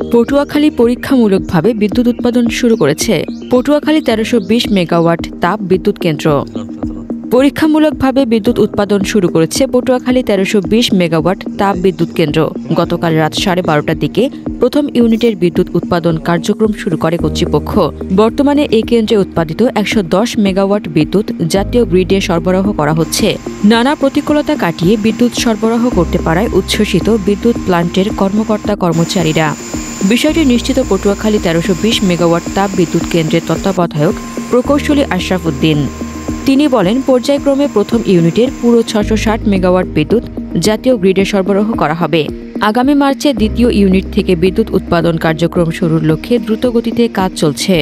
পটুয়াখালী পরীক্ষামূলকভাবে বিদ্যুৎ উৎপাদন শুরু করেছে। পটুয়াখালী ১৩২০ মেগাওয়াট তাপ বিদ্যুৎ কেন্দ্র পরীক্ষামূলকভাবে বিদ্যুৎ উৎপাদন শুরু করেছে পটুয়াখালী ১৩২০ মেগাওয়াট তাপ বিদ্যুৎ কেন্দ্র। গতকাল রাত 12:30টার দিকে প্রথম ইউনিটের বিদ্যুৎ উৎপাদন কার্যক্রম শুরু করে কর্তৃপক্ষ। বর্তমানে এই কেন্দ্রে উৎপাদিত ১১০ মেগাওয়াট বিদ্যুৎ জাতীয় গ্রিডে সরবরাহ করা হচ্ছে। নানা প্রতিকূলতা কাটিয়ে বিদ্যুৎ সরবরাহ করতে পারায় উচ্ছ্বসিত বিদ্যুৎ প্ল্যান্টের কর্মকর্তা কর্মচারীরা। বিষয়টি নিশ্চিত পটুয়াখালী ১৩২০ মেগাওয়াট তাপ বিদ্যুৎ কেন্দ্রের তত্ত্বাবধায়ক প্রকৌশলী আশরাফ উদ্দিন। তিনি বলেন, পর্যায়ক্রমে প্রথম ইউনিটের পুরো ৬৬০ মেগাওয়াট বিদ্যুৎ জাতীয় গ্রিডে সরবরাহ করা হবে। আগামী মার্চে দ্বিতীয় ইউনিট থেকে বিদ্যুৎ উৎপাদন কার্যক্রম শুরুর লক্ষ্যে দ্রুতগতিতে কাজ চলছে।